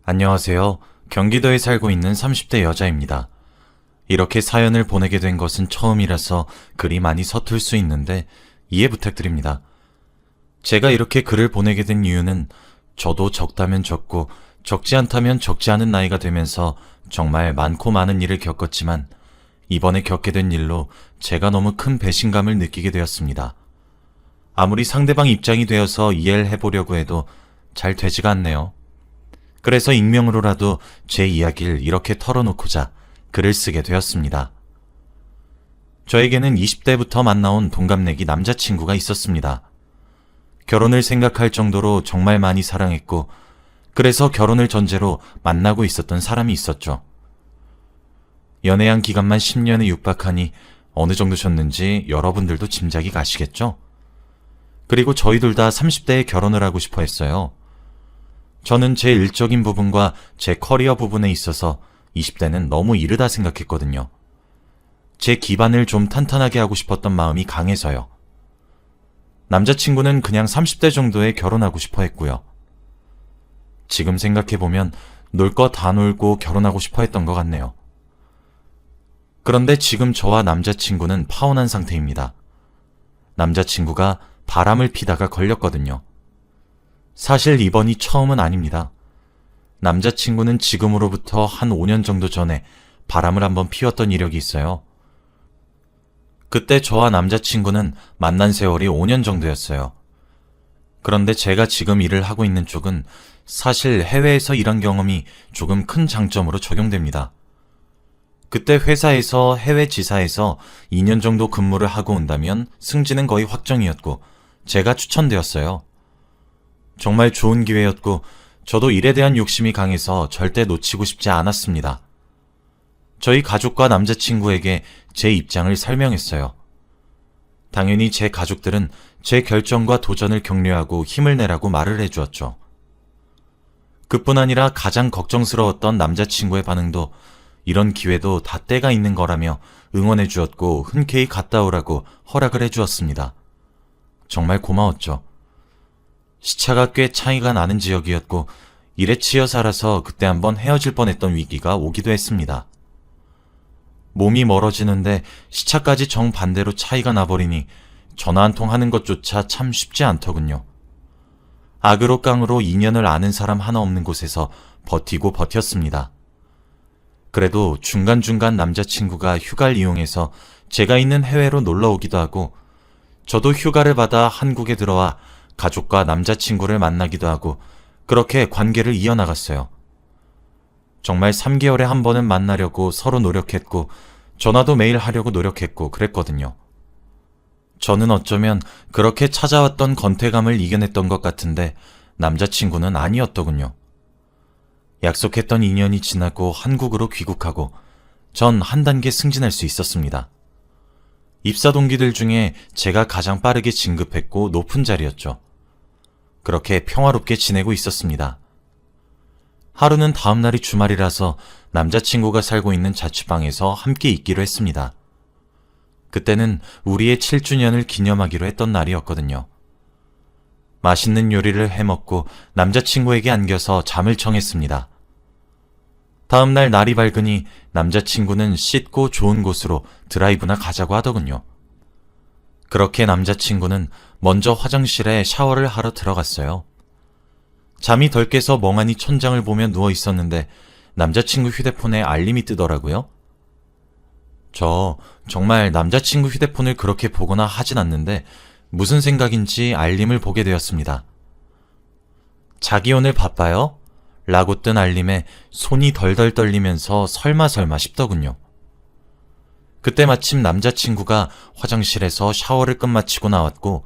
안녕하세요. 경기도에 살고 있는 30대 여자입니다. 이렇게 사연을 보내게 된 것은 처음이라서 글이 많이 서툴 수 있는데 이해 부탁드립니다. 제가 이렇게 글을 보내게 된 이유는 저도 적다면 적고 적지 않다면 적지 않은 나이가 되면서 정말 많고 많은 일을 겪었지만 이번에 겪게 된 일로 제가 너무 큰 배신감을 느끼게 되었습니다. 아무리 상대방 입장이 되어서 이해를 해보려고 해도 잘 되지가 않네요. 그래서 익명으로라도 제 이야기를 이렇게 털어놓고자 글을 쓰게 되었습니다. 저에게는 20대부터 만나온 동갑내기 남자친구가 있었습니다. 결혼을 생각할 정도로 정말 많이 사랑했고, 그래서 결혼을 전제로 만나고 있었던 사람이 있었죠. 연애한 기간만 10년에 육박하니 어느 정도셨는지 여러분들도 짐작이 가시겠죠? 그리고 저희 둘 다 30대에 결혼을 하고 싶어 했어요. 저는 제 일적인 부분과 제 커리어 부분에 있어서 20대는 너무 이르다 생각했거든요. 제 기반을 좀 탄탄하게 하고 싶었던 마음이 강해서요. 남자친구는 그냥 30대 정도에 결혼하고 싶어 했고요. 지금 생각해보면 놀 거 다 놀고 결혼하고 싶어 했던 것 같네요. 그런데 지금 저와 남자친구는 파혼한 상태입니다. 남자친구가 바람을 피다가 걸렸거든요. 사실 이번이 처음은 아닙니다. 남자친구는 지금으로부터 한 5년 정도 전에 바람을 한번 피웠던 이력이 있어요. 그때 저와 남자친구는 만난 세월이 5년 정도였어요. 그런데 제가 지금 일을 하고 있는 쪽은 사실 해외에서 일한 경험이 조금 큰 장점으로 적용됩니다. 그때 회사에서 해외 지사에서 2년 정도 근무를 하고 온다면 승진은 거의 확정이었고 제가 추천되었어요. 정말 좋은 기회였고 저도 일에 대한 욕심이 강해서 절대 놓치고 싶지 않았습니다. 저희 가족과 남자친구에게 제 입장을 설명했어요. 당연히 제 가족들은 제 결정과 도전을 격려하고 힘을 내라고 말을 해주었죠. 그뿐 아니라 가장 걱정스러웠던 남자친구의 반응도 이런 기회도 다 때가 있는 거라며 응원해 주었고 흔쾌히 갔다 오라고 허락을 해주었습니다. 정말 고마웠죠. 시차가 꽤 차이가 나는 지역이었고 일에 치여 살아서 그때 한번 헤어질 뻔했던 위기가 오기도 했습니다. 몸이 멀어지는데 시차까지 정반대로 차이가 나버리니 전화 한 통 하는 것조차 참 쉽지 않더군요. 악으로 깡으로 인연을 아는 사람 하나 없는 곳에서 버티고 버텼습니다. 그래도 중간중간 남자친구가 휴가를 이용해서 제가 있는 해외로 놀러 오기도 하고 저도 휴가를 받아 한국에 들어와 가족과 남자친구를 만나기도 하고 그렇게 관계를 이어나갔어요. 정말 3개월에 한 번은 만나려고 서로 노력했고 전화도 매일 하려고 노력했고 그랬거든요. 저는 어쩌면 그렇게 찾아왔던 건태감을 이겨냈던 것 같은데 남자친구는 아니었더군요. 약속했던 2년이 지나고 한국으로 귀국하고 전 한 단계 승진할 수 있었습니다. 입사 동기들 중에 제가 가장 빠르게 진급했고 높은 자리였죠. 그렇게 평화롭게 지내고 있었습니다. 하루는 다음 날이 주말이라서 남자친구가 살고 있는 자취방에서 함께 있기로 했습니다. 그때는 우리의 7주년을 기념하기로 했던 날이었거든요. 맛있는 요리를 해먹고 남자친구에게 안겨서 잠을 청했습니다. 다음 날 날이 밝으니 남자친구는 씻고 좋은 곳으로 드라이브나 가자고 하더군요. 그렇게 남자친구는 먼저 화장실에 샤워를 하러 들어갔어요. 잠이 덜 깨서 멍하니 천장을 보며 누워 있었는데 남자친구 휴대폰에 알림이 뜨더라고요. 저 정말 남자친구 휴대폰을 그렇게 보거나 하진 않는데 무슨 생각인지 알림을 보게 되었습니다. 자기 오늘 바빠요? 라고 뜬 알림에 손이 덜덜 떨리면서 설마 싶더군요. 그때 마침 남자친구가 화장실에서 샤워를 끝마치고 나왔고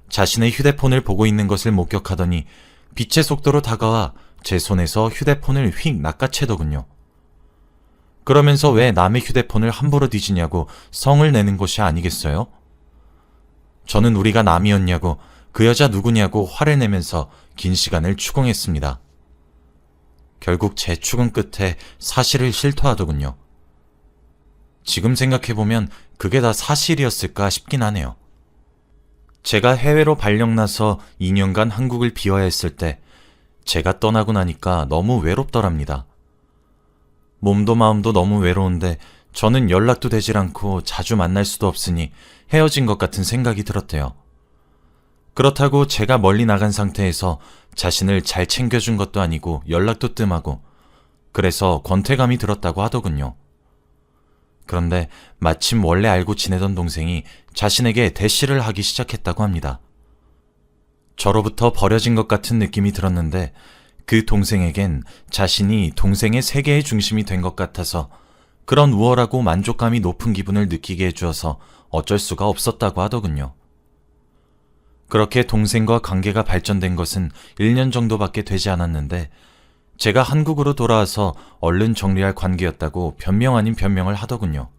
자신의 휴대폰을 보고 있는 것을 목격하더니 빛의 속도로 다가와 제 손에서 휴대폰을 휙 낚아채더군요. 그러면서 왜 남의 휴대폰을 함부로 뒤지냐고 성을 내는 것이 아니겠어요? 저는 우리가 남이었냐고 그 여자 누구냐고 화를 내면서 긴 시간을 추궁했습니다. 결국 제 추궁 끝에 사실을 실토하더군요. 지금 생각해보면 그게 다 사실이었을까 싶긴 하네요. 제가 해외로 발령나서 2년간 한국을 비워야 했을 때 제가 떠나고 나니까 너무 외롭더랍니다. 몸도 마음도 너무 외로운데 저는 연락도 되질 않고 자주 만날 수도 없으니 헤어진 것 같은 생각이 들었대요. 그렇다고 제가 멀리 나간 상태에서 자신을 잘 챙겨준 것도 아니고 연락도 뜸하고 그래서 권태감이 들었다고 하더군요. 그런데 마침 원래 알고 지내던 동생이 자신에게 대시를 하기 시작했다고 합니다. 저로부터 버려진 것 같은 느낌이 들었는데 그 동생에겐 자신이 동생의 세계의 중심이 된 것 같아서 그런 우월하고 만족감이 높은 기분을 느끼게 해주어서 어쩔 수가 없었다고 하더군요. 그렇게 동생과 관계가 발전된 것은 1년 정도밖에 되지 않았는데 제가 한국으로 돌아와서 얼른 정리할 관계였다고 변명 아닌 변명을 하더군요.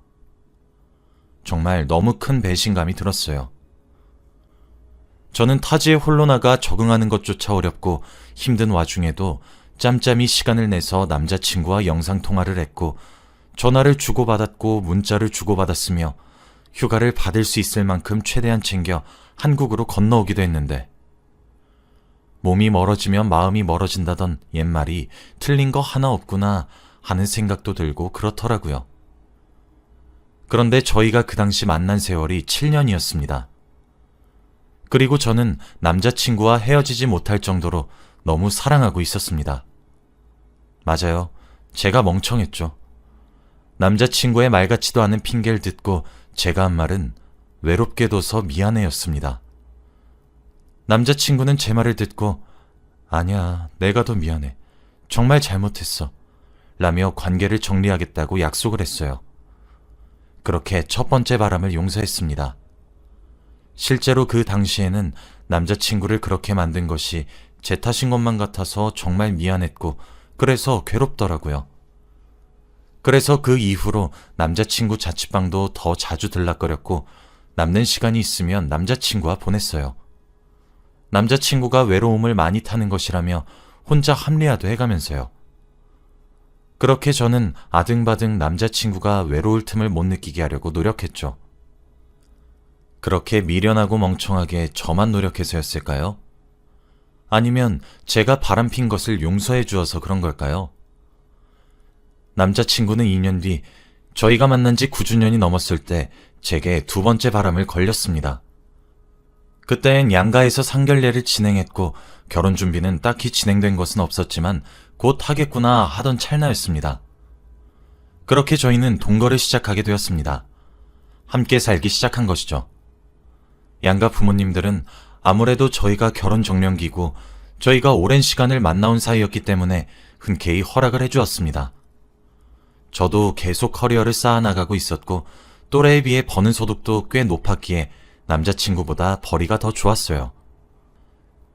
정말 너무 큰 배신감이 들었어요. 저는 타지에 홀로 나가 적응하는 것조차 어렵고 힘든 와중에도 짬짬이 시간을 내서 남자친구와 영상통화를 했고 전화를 주고받았고 문자를 주고받았으며 휴가를 받을 수 있을 만큼 최대한 챙겨 한국으로 건너오기도 했는데 몸이 멀어지면 마음이 멀어진다던 옛말이 틀린 거 하나 없구나 하는 생각도 들고 그렇더라고요. 그런데 저희가 그 당시 만난 세월이 7년이었습니다. 그리고 저는 남자친구와 헤어지지 못할 정도로 너무 사랑하고 있었습니다. 맞아요. 제가 멍청했죠. 남자친구의 말 같지도 않은 핑계를 듣고 제가 한 말은 외롭게 둬서 미안해였습니다. 남자친구는 제 말을 듣고 아니야, 내가 더 미안해. 정말 잘못했어. 라며 관계를 정리하겠다고 약속을 했어요. 그렇게 첫 번째 바람을 용서했습니다. 실제로 그 당시에는 남자친구를 그렇게 만든 것이 제 탓인 것만 같아서 정말 미안했고 그래서 괴롭더라고요. 그래서 그 이후로 남자친구 자취방도 더 자주 들락거렸고 남는 시간이 있으면 남자친구와 보냈어요. 남자친구가 외로움을 많이 타는 것이라며 혼자 합리화도 해가면서요. 그렇게 저는 아등바등 남자친구가 외로울 틈을 못 느끼게 하려고 노력했죠. 그렇게 미련하고 멍청하게 저만 노력해서였을까요? 아니면 제가 바람핀 것을 용서해 주어서 그런 걸까요? 남자친구는 2년 뒤 저희가 만난 지 9주년이 넘었을 때 제게 두 번째 바람을 걸렸습니다. 그땐 양가에서 상견례를 진행했고 결혼 준비는 딱히 진행된 것은 없었지만 곧 하겠구나 하던 찰나였습니다. 그렇게 저희는 동거를 시작하게 되었습니다. 함께 살기 시작한 것이죠. 양가 부모님들은 아무래도 저희가 결혼 정년기고 저희가 오랜 시간을 만나온 사이였기 때문에 흔쾌히 허락을 해주었습니다. 저도 계속 커리어를 쌓아나가고 있었고 또래에 비해 버는 소득도 꽤 높았기에 남자친구보다 벌이가 더 좋았어요.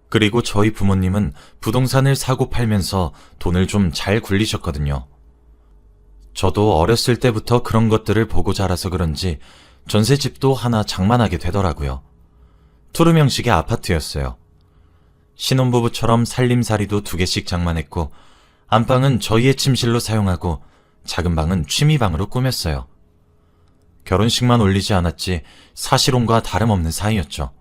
그리고 저희 부모님은 부동산을 사고 팔면서 돈을 좀 잘 굴리셨거든요. 저도 어렸을 때부터 그런 것들을 보고 자라서 그런지 전셋집도 하나 장만하게 되더라고요. 투룸 형식의 아파트였어요. 신혼부부처럼 살림살이도 2개씩 장만했고 안방은 저희의 침실로 사용하고 작은 방은 취미방으로 꾸몄어요. 결혼식만 올리지 않았지 사실혼과 다름없는 사이였죠.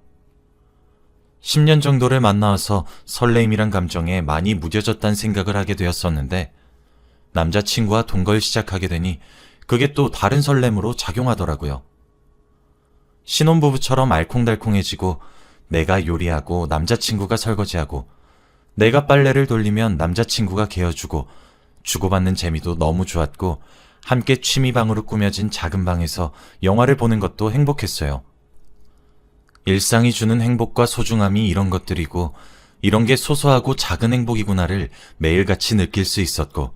10년 정도를 만나와서 설레임이란 감정에 많이 무뎌졌다는 생각을 하게 되었었는데 남자친구와 동거를 시작하게 되니 그게 또 다른 설렘으로 작용하더라고요. 신혼부부처럼 알콩달콩해지고 내가 요리하고 남자친구가 설거지하고 내가 빨래를 돌리면 남자친구가 개어주고 주고받는 재미도 너무 좋았고 함께 취미방으로 꾸며진 작은 방에서 영화를 보는 것도 행복했어요. 일상이 주는 행복과 소중함이 이런 것들이고 이런 게 소소하고 작은 행복이구나를 매일같이 느낄 수 있었고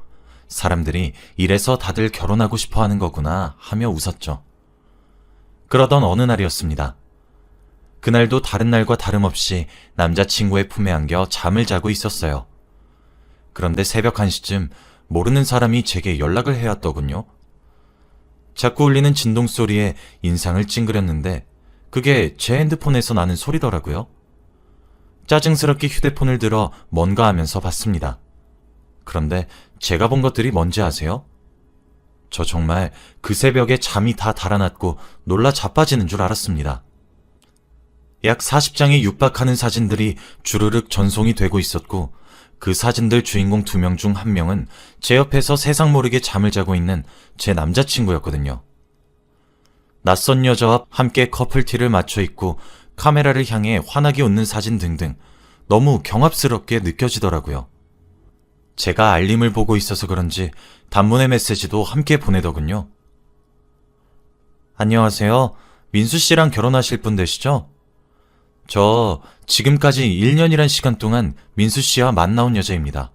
사람들이 이래서 다들 결혼하고 싶어 하는 거구나 하며 웃었죠. 그러던 어느 날이었습니다. 그날도 다른 날과 다름없이 남자친구의 품에 안겨 잠을 자고 있었어요. 그런데 새벽 1시쯤 모르는 사람이 제게 연락을 해왔더군요. 자꾸 울리는 진동 소리에 인상을 찡그렸는데 그게 제 핸드폰에서 나는 소리더라고요. 짜증스럽게 휴대폰을 들어 뭔가 하면서 봤습니다. 그런데 제가 본 것들이 뭔지 아세요? 저 정말 그 새벽에 잠이 다 달아났고 놀라 자빠지는 줄 알았습니다. 약 40장에 육박하는 사진들이 주르륵 전송이 되고 있었고 그 사진들 주인공 2명 중 1명은 제 옆에서 세상 모르게 잠을 자고 있는 제 남자친구였거든요. 낯선 여자와 함께 커플티를 맞춰 입고 카메라를 향해 환하게 웃는 사진 등등 너무 경합스럽게 느껴지더라고요. 제가 알림을 보고 있어서 그런지 단문의 메시지도 함께 보내더군요. 안녕하세요. 민수 씨랑 결혼하실 분 되시죠? 저 지금까지 1년이란 시간 동안 민수 씨와 만나온 여자입니다.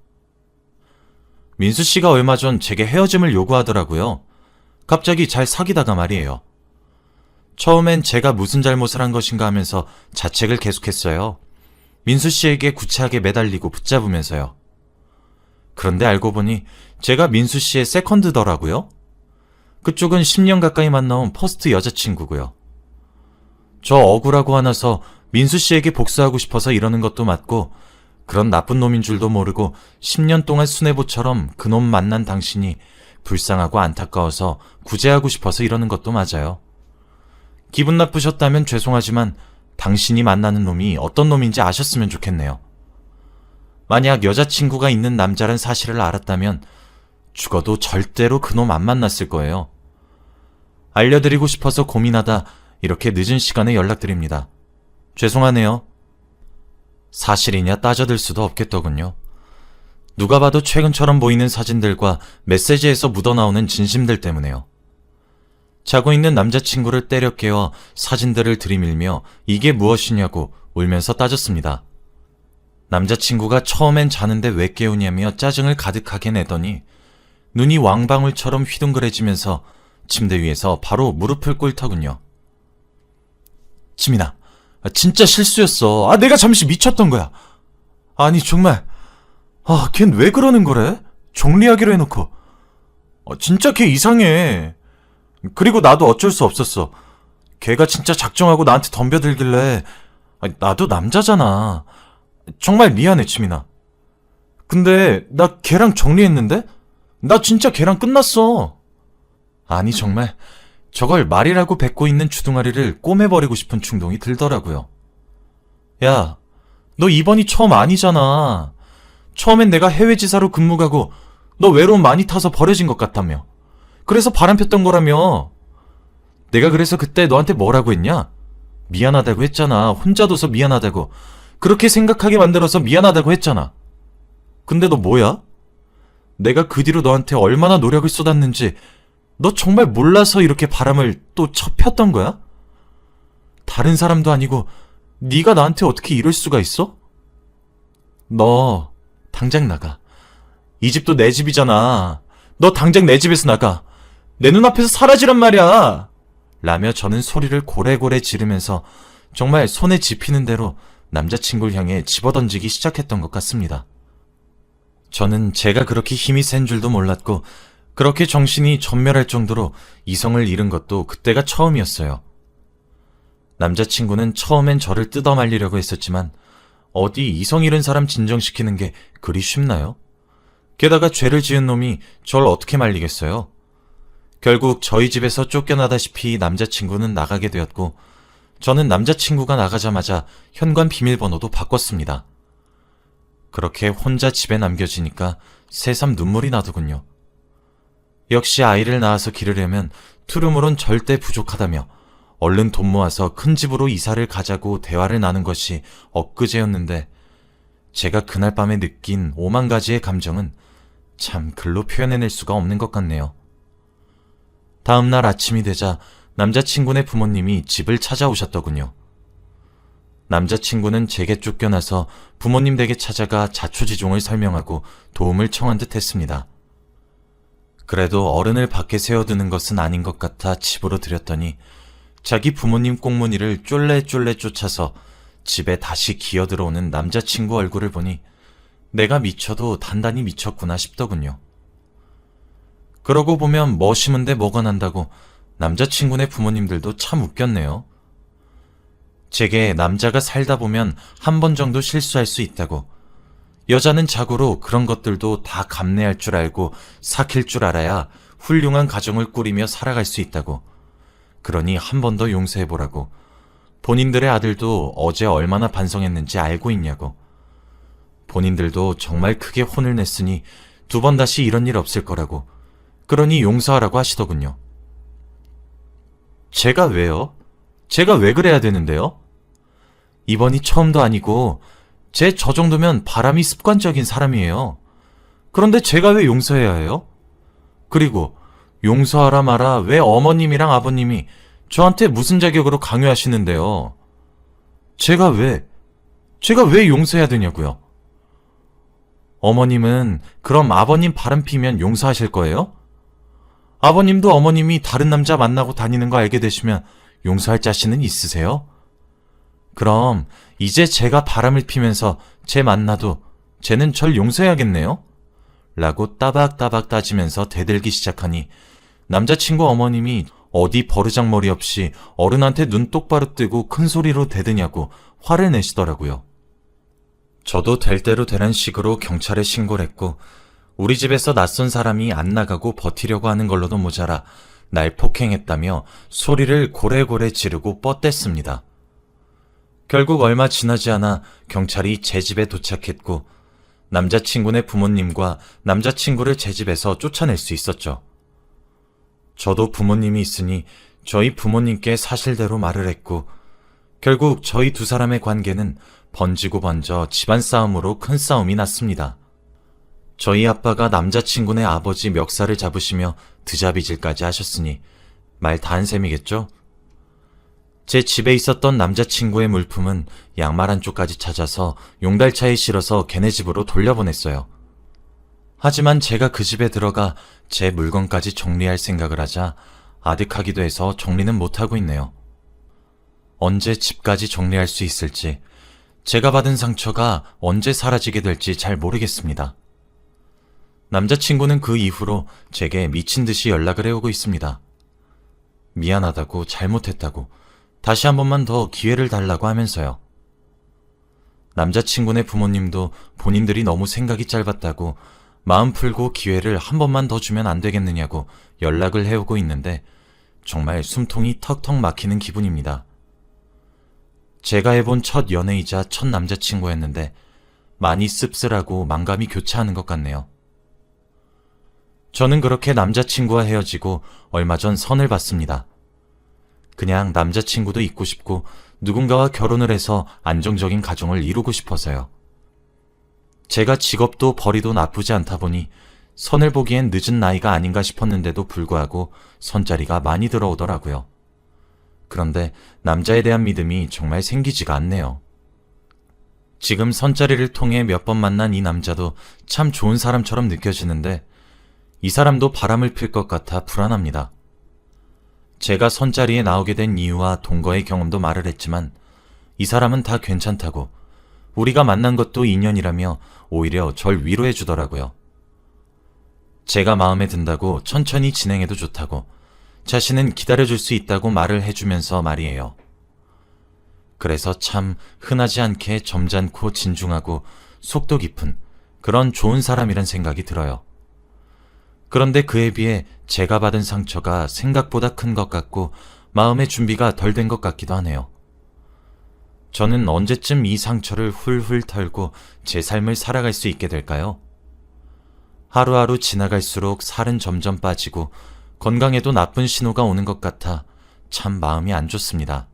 민수 씨가 얼마 전 제게 헤어짐을 요구하더라고요. 갑자기 잘 사귀다가 말이에요. 처음엔 제가 무슨 잘못을 한 것인가 하면서 자책을 계속했어요. 민수 씨에게 구차하게 매달리고 붙잡으면서요. 그런데 알고 보니 제가 민수 씨의 세컨드더라고요. 그쪽은 10년 가까이 만나온 퍼스트 여자친구고요. 저 억울하고 화나서 민수 씨에게 복수하고 싶어서 이러는 것도 맞고 그런 나쁜 놈인 줄도 모르고 10년 동안 수뇌부처럼 그놈 만난 당신이 불쌍하고 안타까워서 구제하고 싶어서 이러는 것도 맞아요. 기분 나쁘셨다면 죄송하지만 당신이 만나는 놈이 어떤 놈인지 아셨으면 좋겠네요. 만약 여자친구가 있는 남자란 사실을 알았다면 죽어도 절대로 그놈 안 만났을 거예요. 알려드리고 싶어서 고민하다 이렇게 늦은 시간에 연락드립니다. 죄송하네요. 사실이냐 따져들 수도 없겠더군요. 누가 봐도 최근처럼 보이는 사진들과 메시지에서 묻어나오는 진심들 때문에요. 자고 있는 남자친구를 때려 깨워 사진들을 들이밀며 이게 무엇이냐고 울면서 따졌습니다. 남자친구가 처음엔 자는데 왜 깨우냐며 짜증을 가득하게 내더니 눈이 왕방울처럼 휘둥그레지면서 침대 위에서 바로 무릎을 꿇더군요. 지민아, 진짜 실수였어. 내가 잠시 미쳤던 거야. 아니 정말 걘 왜 그러는 거래? 정리하기로 해놓고. 진짜 걔 이상해. 그리고 나도 어쩔 수 없었어. 걔가 진짜 작정하고 나한테 덤벼들길래 나도 남자잖아. 정말 미안해 지민아. 근데 나 걔랑 정리했는데? 나 진짜 걔랑 끝났어. 아니 정말 저걸 말이라고 뱉고 있는 주둥아리를 꼬매버리고 싶은 충동이 들더라고요. 야, 너 이번이 처음 아니잖아. 처음엔 내가 해외지사로 근무 가고 너 외로움 많이 타서 버려진 것 같다며. 그래서 바람폈던 거라며. 내가 그래서 그때 너한테 뭐라고 했냐? 미안하다고 했잖아. 혼자 둬서 미안하다고. 그렇게 생각하게 만들어서 미안하다고 했잖아. 근데 너 뭐야? 내가 그 뒤로 너한테 얼마나 노력을 쏟았는지 너 정말 몰라서 이렇게 바람을 또 쳐폈던 거야? 다른 사람도 아니고 네가 나한테 어떻게 이럴 수가 있어? 너 당장 나가. 이 집도 내 집이잖아. 너 당장 내 집에서 나가. 내 눈앞에서 사라지란 말이야. 라며 저는 소리를 고래고래 지르면서 정말 손에 집히는 대로 남자친구를 향해 집어던지기 시작했던 것 같습니다. 저는 제가 그렇게 힘이 센 줄도 몰랐고 그렇게 정신이 전멸할 정도로 이성을 잃은 것도 그때가 처음이었어요. 남자친구는 처음엔 저를 뜯어 말리려고 했었지만 어디 이성 잃은 사람 진정시키는 게 그리 쉽나요? 게다가 죄를 지은 놈이 절 어떻게 말리겠어요? 결국 저희 집에서 쫓겨나다시피 남자친구는 나가게 되었고 저는 남자친구가 나가자마자 현관 비밀번호도 바꿨습니다. 그렇게 혼자 집에 남겨지니까 새삼 눈물이 나더군요. 역시 아이를 낳아서 기르려면 투룸으론 절대 부족하다며 얼른 돈 모아서 큰 집으로 이사를 가자고 대화를 나눈 것이 엊그제였는데 제가 그날 밤에 느낀 5만 가지의 감정은 참 글로 표현해낼 수가 없는 것 같네요. 다음날 아침이 되자 남자친구네 부모님이 집을 찾아오셨더군요. 남자친구는 제게 쫓겨나서 부모님 댁에 찾아가 자초지종을 설명하고 도움을 청한 듯 했습니다. 그래도 어른을 밖에 세워두는 것은 아닌 것 같아 집으로 들였더니 자기 부모님 꽁무니를 쫄래쫄래 쫓아서 집에 다시 기어들어오는 남자친구 얼굴을 보니 내가 미쳐도 단단히 미쳤구나 싶더군요. 그러고 보면 뭐 심은데 뭐가 난다고 남자친구네 부모님들도 참 웃겼네요. 제게 남자가 살다 보면 한 번 정도 실수할 수 있다고, 여자는 자고로 그런 것들도 다 감내할 줄 알고 삭힐 줄 알아야 훌륭한 가정을 꾸리며 살아갈 수 있다고, 그러니 한 번 더 용서해보라고, 본인들의 아들도 어제 얼마나 반성했는지 알고 있냐고, 본인들도 정말 크게 혼을 냈으니 2번 다시 이런 일 없을 거라고, 그러니 용서하라고 하시더군요. 제가 왜요? 제가 왜 그래야 되는데요? 이번이 처음도 아니고 제 저 정도면 바람이 습관적인 사람이에요. 그런데 제가 왜 용서해야 해요? 그리고 용서하라 마라 왜 어머님이랑 아버님이 저한테 무슨 자격으로 강요하시는데요? 제가 왜 용서해야 되냐고요? 어머님은 그럼 아버님 바람 피면 용서하실 거예요? 아버님도 어머님이 다른 남자 만나고 다니는 거 알게 되시면 용서할 자신은 있으세요? 그럼 이제 제가 바람을 피면서 쟤 만나도 쟤는 절 용서해야겠네요? 라고 따박따박 따지면서 대들기 시작하니 남자친구 어머님이 어디 버르장머리 없이 어른한테 눈 똑바로 뜨고 큰 소리로 대드냐고 화를 내시더라고요. 저도 될 대로 되는 식으로 경찰에 신고를 했고 우리 집에서 낯선 사람이 안 나가고 버티려고 하는 걸로도 모자라 날 폭행했다며 소리를 고래고래 지르고 뻗댔습니다. 결국 얼마 지나지 않아 경찰이 제 집에 도착했고 남자친구네 부모님과 남자친구를 제 집에서 쫓아낼 수 있었죠. 저도 부모님이 있으니 저희 부모님께 사실대로 말을 했고 결국 저희 2사람의 관계는 번지고 번져 집안 싸움으로 큰 싸움이 났습니다. 저희 아빠가 남자친구네 아버지 멱살을 잡으시며 드자비질까지 하셨으니 말 다 한 셈이겠죠? 제 집에 있었던 남자친구의 물품은 양말 한쪽까지 찾아서 용달차에 실어서 걔네 집으로 돌려보냈어요. 하지만 제가 그 집에 들어가 제 물건까지 정리할 생각을 하자 아득하기도 해서 정리는 못하고 있네요. 언제 집까지 정리할 수 있을지, 제가 받은 상처가 언제 사라지게 될지 잘 모르겠습니다. 남자친구는 그 이후로 제게 미친 듯이 연락을 해오고 있습니다. 미안하다고, 잘못했다고, 다시 한 번만 더 기회를 달라고 하면서요. 남자친구네 부모님도 본인들이 너무 생각이 짧았다고 마음 풀고 기회를 한 번만 더 주면 안 되겠느냐고 연락을 해오고 있는데 정말 숨통이 턱턱 막히는 기분입니다. 제가 해본 첫 연애이자 첫 남자친구였는데 많이 씁쓸하고 만감이 교차하는 것 같네요. 저는 그렇게 남자친구와 헤어지고 얼마 전 선을 봤습니다. 그냥 남자친구도 있고 싶고 누군가와 결혼을 해서 안정적인 가정을 이루고 싶어서요. 제가 직업도 벌이도 나쁘지 않다 보니 선을 보기엔 늦은 나이가 아닌가 싶었는데도 불구하고 선자리가 많이 들어오더라고요. 그런데 남자에 대한 믿음이 정말 생기지가 않네요. 지금 선자리를 통해 몇 번 만난 이 남자도 참 좋은 사람처럼 느껴지는데 이 사람도 바람을 필 것 같아 불안합니다. 제가 선자리에 나오게 된 이유와 동거의 경험도 말을 했지만 이 사람은 다 괜찮다고 우리가 만난 것도 인연이라며 오히려 절 위로해 주더라고요. 제가 마음에 든다고 천천히 진행해도 좋다고 자신은 기다려줄 수 있다고 말을 해주면서 말이에요. 그래서 참 흔하지 않게 점잖고 진중하고 속도 깊은 그런 좋은 사람이란 생각이 들어요. 그런데 그에 비해 제가 받은 상처가 생각보다 큰 것 같고 마음의 준비가 덜 된 것 같기도 하네요. 저는 언제쯤 이 상처를 훌훌 털고 제 삶을 살아갈 수 있게 될까요? 하루하루 지나갈수록 살은 점점 빠지고 건강에도 나쁜 신호가 오는 것 같아 참 마음이 안 좋습니다.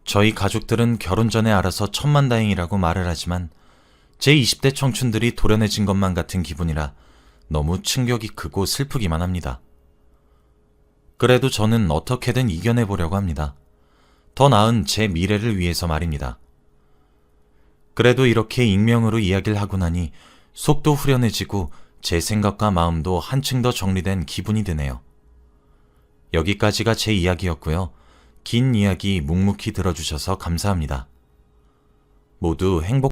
저희 가족들은 결혼 전에 알아서 천만다행이라고 말을 하지만 제 20대 청춘들이 도련해진 것만 같은 기분이라 너무 충격이 크고 슬프기만 합니다. 그래도 저는 어떻게든 이겨내보려고 합니다. 더 나은 제 미래를 위해서 말입니다. 그래도 이렇게 익명으로 이야기를 하고 나니 속도 후련해지고 제 생각과 마음도 한층 더 정리된 기분이 드네요. 여기까지가 제 이야기였고요. 긴 이야기 묵묵히 들어주셔서 감사합니다. 모두 행복